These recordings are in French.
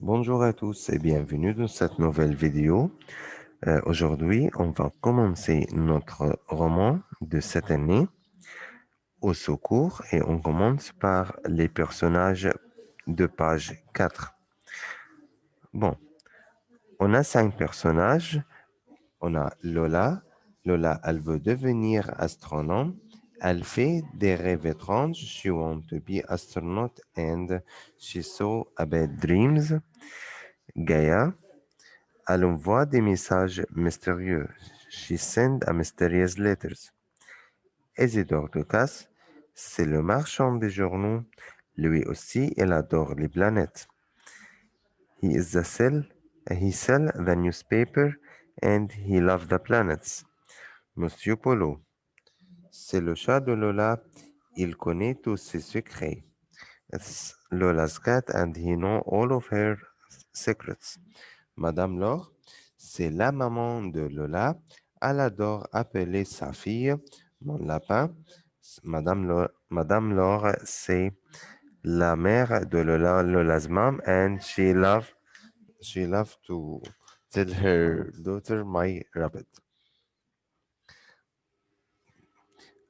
Bonjour à tous et bienvenue dans cette nouvelle vidéo. Aujourd'hui, on va commencer notre roman de cette année au secours et on commence par les personnages de page 4. Bon, on a 5 personnages. On a Lola. Lola, elle veut devenir astronome. Elle fait des rêves étranges. She wants to be astronaut and she saw a bad dreams. Gaia. Elle envoie des messages mystérieux. She sent a mysterious letters. Isidore Ducasse, c'est le marchand des journaux. Lui aussi, il adore les planètes. He sell the newspaper and he loves the planets. Monsieur Polo, c'est le chat de Lola. Il connaît tous ses secrets. It's Lola's cat and he know all of her secrets. Madame Laure, c'est la maman de Lola. Elle adore appeler sa fille mon lapin. Madame Laure, c'est la mère de Lola, Lola's mom, and she love to tell her daughter my rabbit.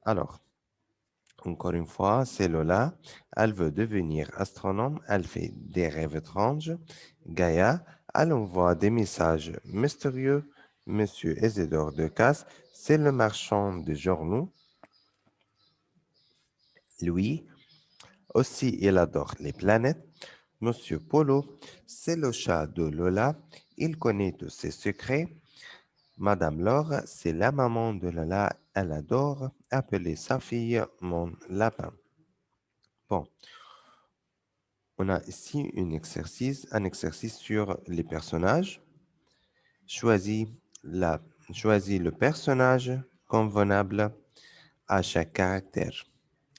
Alors, encore une fois, c'est Lola. Elle veut devenir astronome. Elle fait des rêves étranges. Gaïa, elle envoie des messages mystérieux. Monsieur Isidore Decasse, c'est le marchand de journaux. Lui aussi, il adore les planètes. Monsieur Polo, c'est le chat de Lola. Il connaît tous ses secrets. Madame Laure, c'est la maman de Lola. Elle adore appeler sa fille mon lapin. Bon, on a ici un exercice sur les personnages. Choisis, choisis le personnage convenable à chaque caractère.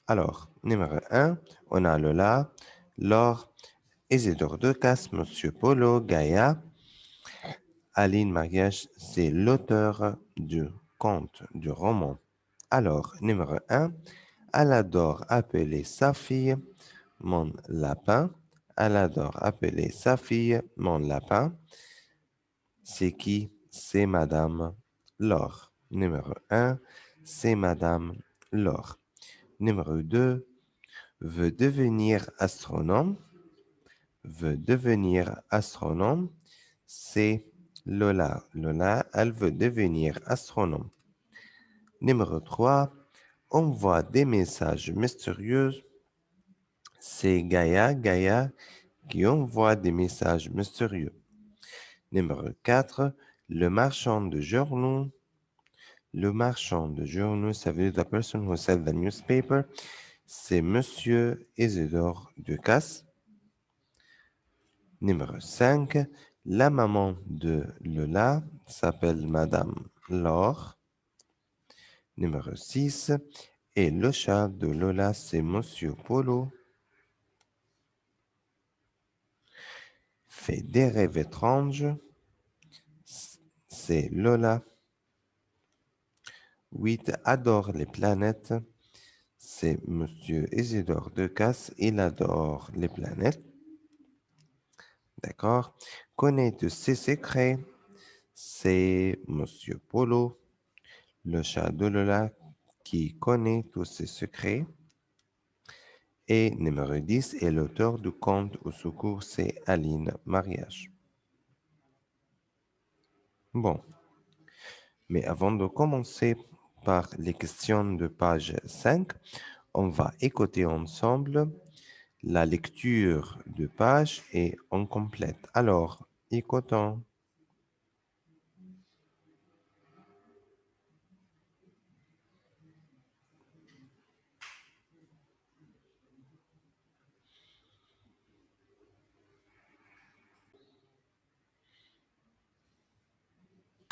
Alors, numéro 1, on a Lola, Laure, Isidore Ducasse, Monsieur Polo, Gaïa. Aline Mariage, c'est l'auteur du conte, du roman. Alors, numéro 1, elle adore appeler sa fille mon lapin. Elle adore appeler sa fille mon lapin. C'est qui? C'est Madame Laure. Numéro 1, c'est Madame Laure. Numéro 2, veut devenir astronome. Veut devenir astronome. C'est Lola. Lola, elle veut devenir astronome. Numéro 3, envoie des messages mystérieux. C'est Gaïa. Gaïa qui envoie des messages mystérieux. Numéro 4, le marchand de journaux. Le marchand de journaux, ça veut dire the person who sells the newspaper. C'est Monsieur Isidore Ducasse. Numéro 5, la maman de Lola s'appelle Madame Laure. Numéro 6, et le chat de Lola, c'est Monsieur Polo. Fait des rêves étranges, c'est Lola. 8, adore les planètes, c'est Monsieur Isidore Decasse. Il adore les planètes. D'accord. Connaît tous ses secrets, c'est Monsieur Polo. Le chat de Lola qui connaît tous ses secrets. Et numéro 10, et l'auteur du conte au secours, c'est Aline Mariage. Bon, mais avant de commencer par les questions de page 5, on va écouter ensemble la lecture de page et on complète. Alors, écoutons.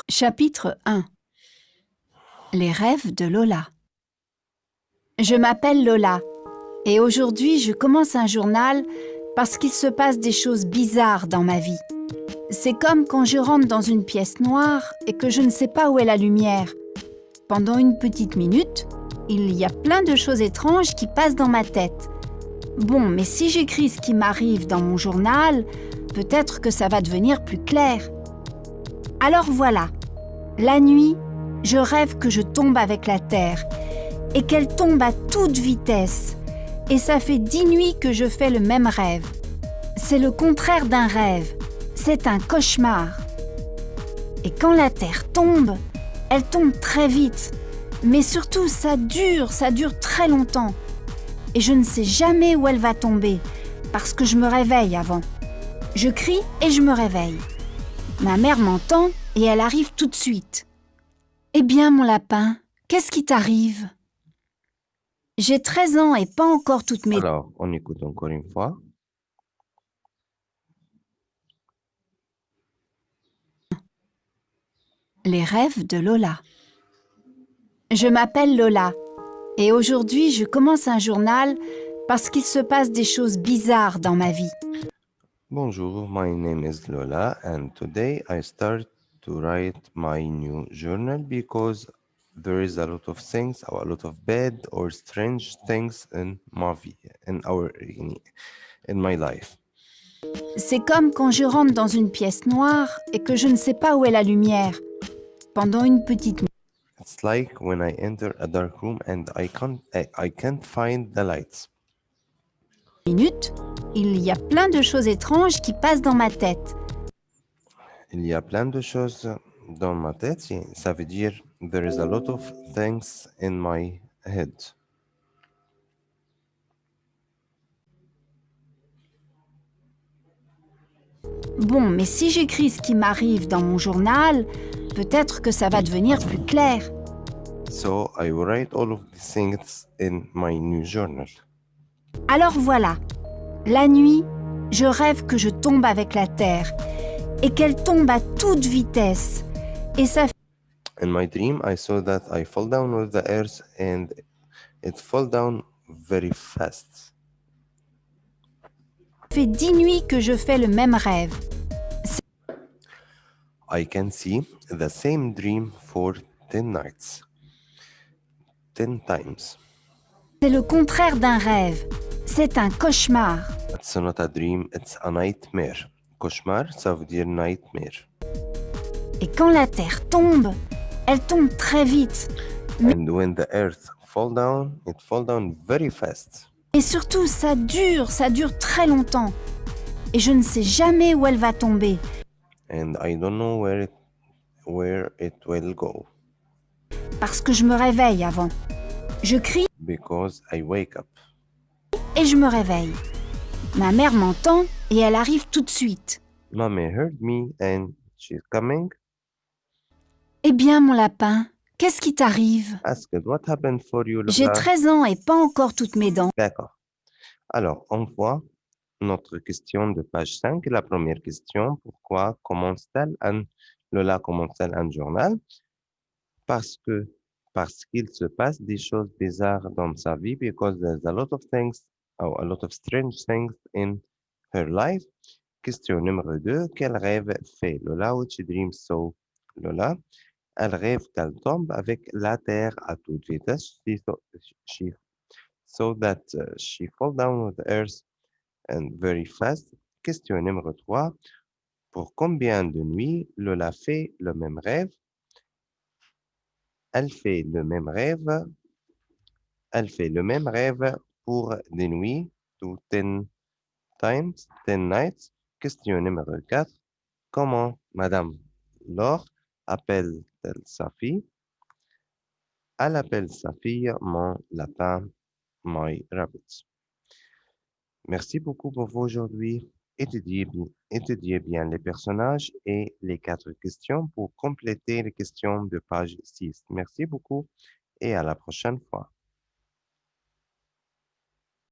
Chapitre 1. Les rêves de Lola. Je m'appelle Lola et aujourd'hui je commence un journal parce qu'il se passe des choses bizarres dans ma vie. C'est comme quand je rentre dans une pièce noire et que je ne sais pas où est la lumière. Pendant une petite minute, il y a plein de choses étranges qui passent dans ma tête. Bon, mais si j'écris ce qui m'arrive dans mon journal, peut-être que ça va devenir plus clair. Alors voilà, la nuit, je rêve que je tombe avec la terre et qu'elle tombe à toute vitesse. Et ça fait 10 nuits que je fais le même rêve. C'est le contraire d'un rêve, c'est un cauchemar. Et quand la terre tombe, elle tombe très vite. Mais surtout, ça dure très longtemps. Et je ne sais jamais où elle va tomber, parce que je me réveille avant. Je crie et je me réveille. Ma mère m'entend et elle arrive tout de suite. « Eh bien, mon lapin, qu'est-ce qui t'arrive ?» J'ai 13 ans et pas encore toutes mes... Alors, on écoute encore une fois. Les rêves de Lola. Je m'appelle Lola et aujourd'hui je commence un journal parce qu'il se passe des choses bizarres dans ma vie. Bonjour, my name is Lola, and today I start to write my new journal because there is a lot of things, or a lot of bad or strange things in my in my life. C'est comme quand je rentre dans une pièce noire et que je ne sais pas où est la lumière. Pendant une petite It's like when I enter a dark room and I can't find the lights. minute, il y a plein de choses étranges qui passent dans ma tête. Il y a plein de choses dans ma tête. Ça veut dire there is a lot of things in my head. Bon, mais si j'écris ce qui m'arrive dans mon journal, peut-être que ça va devenir plus clair. So I will write all of these things in my new journal. Alors voilà, la nuit, je rêve que je tombe avec la terre et qu'elle tombe à toute vitesse. Et ça In my dream, I saw that I fall down with the earth and it fall down very fast. fait 10 nuits que je fais le même rêve. I can see the same dream for 10 nights, 10 times. C'est le contraire d'un rêve. C'est un cauchemar. It's not a dream, it's a nightmare. Cauchemar, ça veut dire nightmare. Et quand la terre tombe, elle tombe très vite. And when the earth fall down, it fall down very fast. Et surtout, ça dure très longtemps. Et je ne sais jamais où elle va tomber. And I don't know where it will go. Parce que je me réveille avant. Je crie Because I wake up. et je me réveille. Ma mère m'entend et elle arrive tout de suite. Mommy heard me and she's coming. Eh bien, mon lapin, qu'est-ce qui t'arrive? Asked what happened for you, J'ai Lola? 13 ans et pas encore toutes mes dents. D'accord. Alors, on voit notre question de page 5. La première question, pourquoi Lola commence-t-elle un journal? Parce qu'il se passe des choses bizarres dans sa vie, because there's a lot of things, or a lot of strange things in her life. Question numéro 2, quel rêve fait Lola? Which dream saw Lola? Elle rêve qu'elle tombe avec la terre à toute vitesse. She saw that she fall down with the earth and very fast. Question numéro 3, pour combien de nuits Lola fait le même rêve? Elle fait le même rêve pour des nuits, to 10 times, 10 nights. Question numéro 4. Comment Madame Laure appelle-t-elle sa fille? Elle appelle sa fille mon lapin, my rabbit. Merci beaucoup pour vous aujourd'hui. Étudiez bien les personnages et les 4 questions pour compléter les questions de page 6. Merci beaucoup et à la prochaine fois.